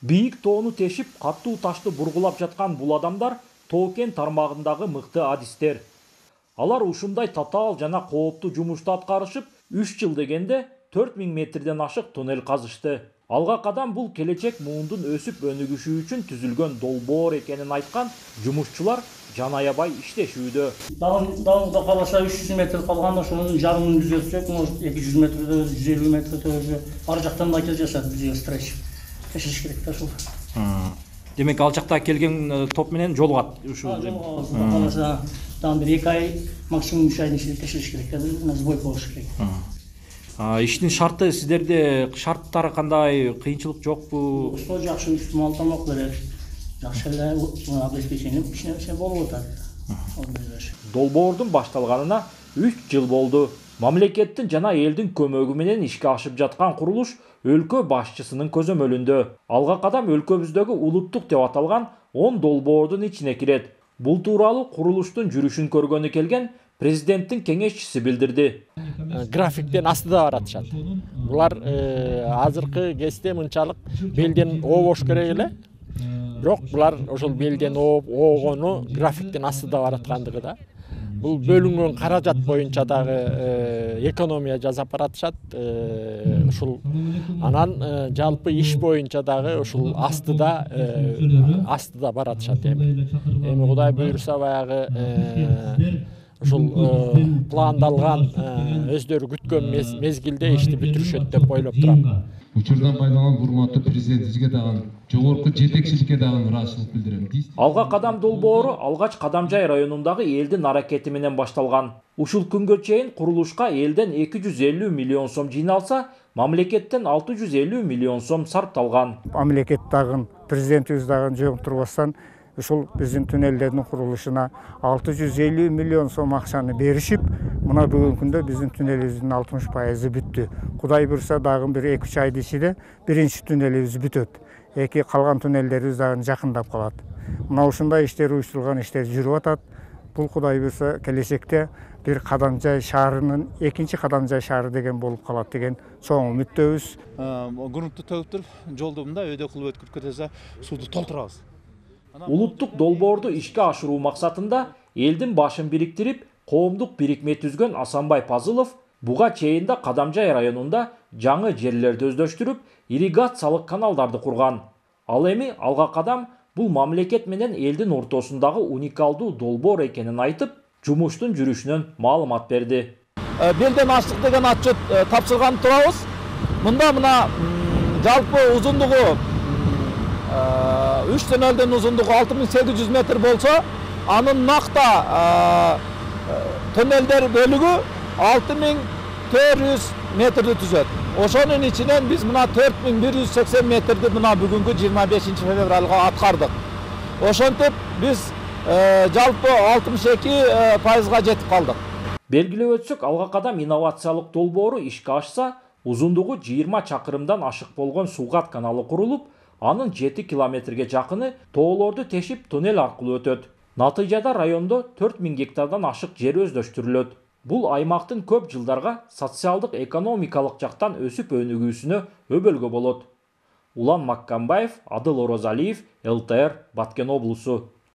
Бийик тоону тешип, катуу ташты бургулап жаткан бул адамдар тоо кен тармагындагы мыкты адистер. Алар ушундай татаал жана кооптуу жумушту аткарышып, 3 жыл дегенде 4000 метрден ашык туннель казышты. Алга кадам бул келечек муундун өсүп өнүгүшү үчүн түзүлгөн долбоор экенин айткан жумушчулар жан аябай иштешүүдө. Дагы каласа 300 метр калган, ошонун жарымын түзөтсөк, может 200 метрде, 150 метрде ар жактан макет жасап бизге строч. Тешиш керек да ушул. Демек ал жакта келген топ менен жолугат ушул. Каласа там 2 ай, максимум 3 айдын ичинде тешиш керек. Сбой болуш керек. Иштин шарты сиздерде шарттары кандай, кыйынчылык жокпу? Ошо жакшы үстүм тамак берет. Жакшы эле обеспечение иши болуп атат. Долбоордун башталганына 3 жыл болду. Мамлекеттин жана элдин көмөгү менен ишке ашып жаткан курулуш өлкө башчысынын көзөмөлүндө. Алга кадам өлкөбүздөгү улуттук деп аталган 10 долбоордун ичине кирет. Бул тууралуу курулуштун жүрүшүн көргөнү келген президенттин кеңешчиси билдирди. Графиктен астыда баратышат. Булар азыркы кезде мынчалык белден ообош керек эле. Бирок булар ошол белден оогону графиктен астыда бараткандыгы да. Бул бөлүнгөн каражат боюнча дагы экономия жасап баратышат. Ушул анан жалпы иш боюнча дагы ушул астыда баратышат эми. Эми Кудай буйруса баягы ушул пландалган өздөрү күткөн мезгилде ишти бүтүрүшөт деп ойлоп турам. Учурдан пайдаланып урматтуу президентибизге дагы жогорку жетекчиликке дагы ыраазычылык билдирем. Алга кадам долбоору алгач Кадамжай районундагы элдин аракети менен башталган. Ушул күнгө чейин курулушка элден 250 миллион сом жыйналса, мамлекеттен 650 миллион сом сарпталган. Мамлекет дагы президентибиз дагы жооптурбастан ушул биздин туннелдердин курулушуна 650 миллион сом акчаны беришип, мына бүгүнкү күндө биздин туннелибиздин 60% бүттү. Кудай буйруса дагы бир 2-3 айдын ичинде биринчи туннелибиз бүтөт. Эки калган туннелдерибиз дагы жакындап калат. Мына ушундай иштер уюштурулган иштер жүрүп атат. Бул Кудай буйруса келечекте бир Кадамжай шаарынын экинчи Кадамжай шаары деген болуп калат деген чоң үмүттөбүз. Грунтту төгүп туруп, жолду мындай өйдө кылып өткөрүп кетсе, сууду толтурабыз. Улуттук долбоорду ишке ашыруу максатында элдин башын бириктирип, коомдук бирикме түзгөн Асанбай Пазылов буга чейин да Кадамжай районунда жаңы жерлерди өздөштүрүп, ирригациялык каналдарды курган. Ал эми алга кадам бул мамлекет менен элдин ортосундагы уникалдуу долбоор экенин айтып, жумуштун жүрүшүнөн маалымат берди. Белден аштык деген отчет тапшырган турабыз. Мына жалпы узундугу 3 туннелдин узундугу 6800 метр болсо, анын накта туннелдер бөлүгү 6400 метрди түзөт. Ошонун ичинен биз мына 4180 метрди мына бүгүнкү 25 февралга аткардык. Ошентип биз жалпы 62% жетип калдык. Белгилеп өтсөк, алга кадам инновациялык долбоору ишке ашса, узундугу 20 чакырымдан ашык болгон Сугат каналы курулуп, анын 7 километрге жакыны тоолорду тешип туннель аркылуу өтөт. Натыйжада райондо 4000 гектардан ашык жер өздөштүрүлөт. Бул аймактын көп жылдарга социалдык экономикалык жактан өсүп өнүгүүсүнө өбөлгө болот. Улан Маккамбаев, Адыл Орозалиев, ЛТР, Баткен облусу.